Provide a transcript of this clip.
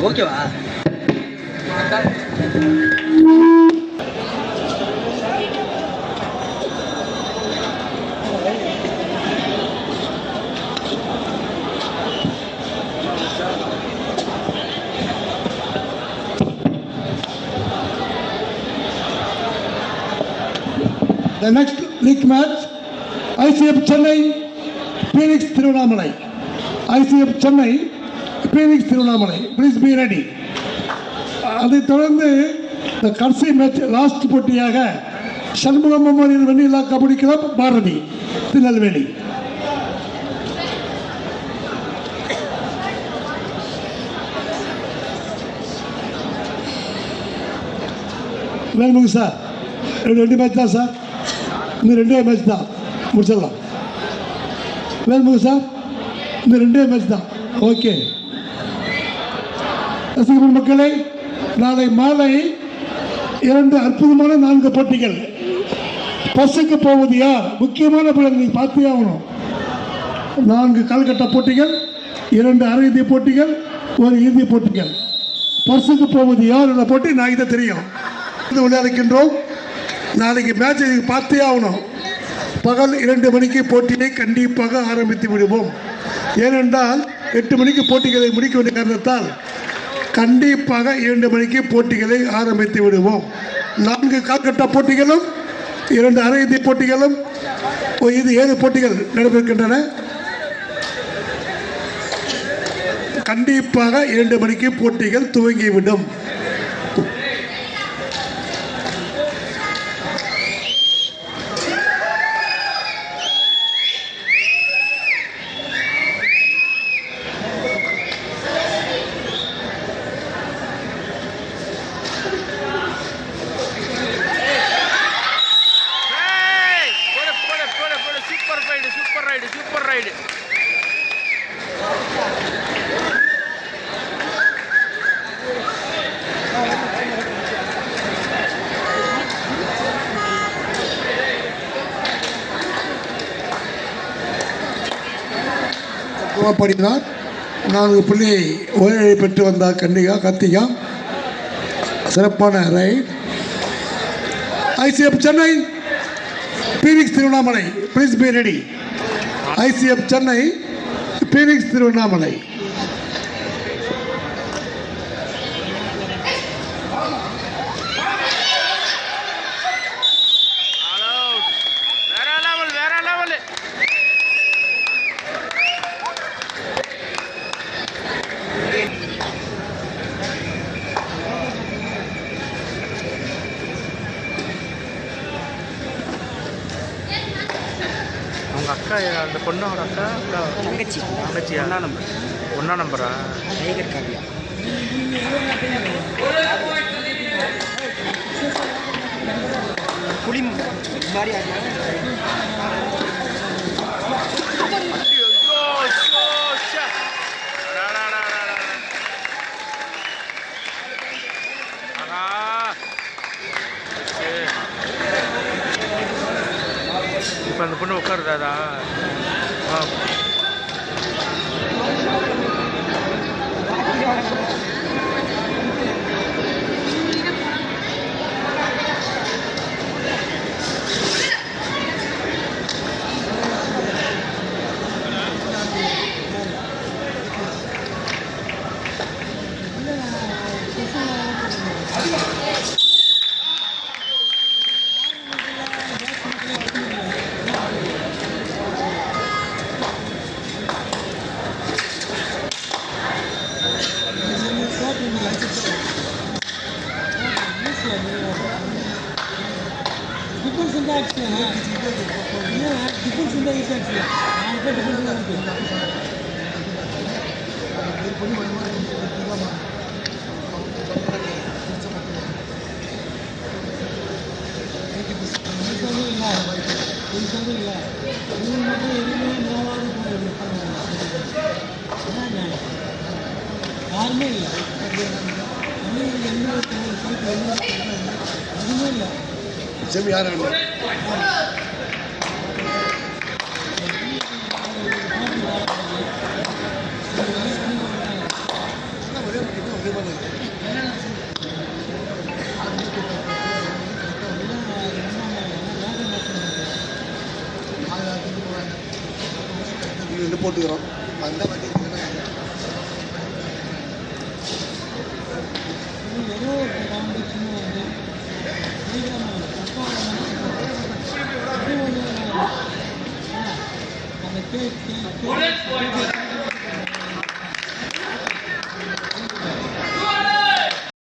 ஓகேவா? The next league match, ICF Chennai, Phoenix Thiruvannamalai. ICF Chennai, Phoenix Thiruvannamalai. Please be ready. அதைத் தொடர்ந்து இந்த கடைசி மேட்ச் லாஸ்ட் போட்டியாக சண்முகம் மெமோரியல் வெண்ணிலா கபடி கிளப் பாரதி திருநெல்வேலி. வேணுமுங்க சார், ரெண்டு மேட்ச் தான் சார், இந்த ரெண்டே மேட்ச் தான் முடிச்சிடலாம். வேணுமுங்க சார், இந்த ரெண்டே மேட்ச் தான். ஓகே ரசிகர்கள் மக்களை, நாளை மாலை 2 அற்புதமான 4 போட்டிகள். பஸ்ஸுக்கு போவது யார்? முக்கியமான பலன் நீங்கள் பார்த்தே ஆகணும். 4 கால்கட்ட போட்டிகள், 2 அரையிறுதி போட்டிகள், 1 இறுதி போட்டிகள். பஸ்ஸுக்கு போவது யார் என்ற போட்டி நான் இதை தெரியும் விளையாடுகின்றோம். நாளைக்கு மேட்ச் பார்த்தே ஆகணும். பகல் 2 மணிக்கு போட்டியை கண்டிப்பாக ஆரம்பித்து விடுவோம். ஏனென்றால் 8 மணிக்கு போட்டிகளை முடிக்க வேண்டிய காரணத்தால் கண்டிப்பாக 2 மணிக்கு போட்டிகளை ஆரம்பித்து விடுவோம். 4 கால்கட்ட போட்டிகளும், 2 அரையிறுதி போட்டிகளும், இது 7 போட்டிகள் நடைபெறுகின்றன. கண்டிப்பாக 2 மணிக்கு போட்டிகள் துவங்கிவிடும். படினார் 4 புள்ளி ஓய்வை பெற்று வந்தார் கத்திகா. சிறப்பான right. ICF Chennai, Phoenix Tiruvannamalai. Please be ready. ICF Chennai, Phoenix Tiruvannamalai. அக்கா அந்த பொண்ணோட அக்கா தங்கச்சியா? ஒன்றா நம்பரா? டைகர் காவியா. புலி மாதிரி இப்போ அந்த பொண்ணு உட்காருதாதா? செமி யார் வேணும் போட்டுக்கிறோம் அந்த அந்த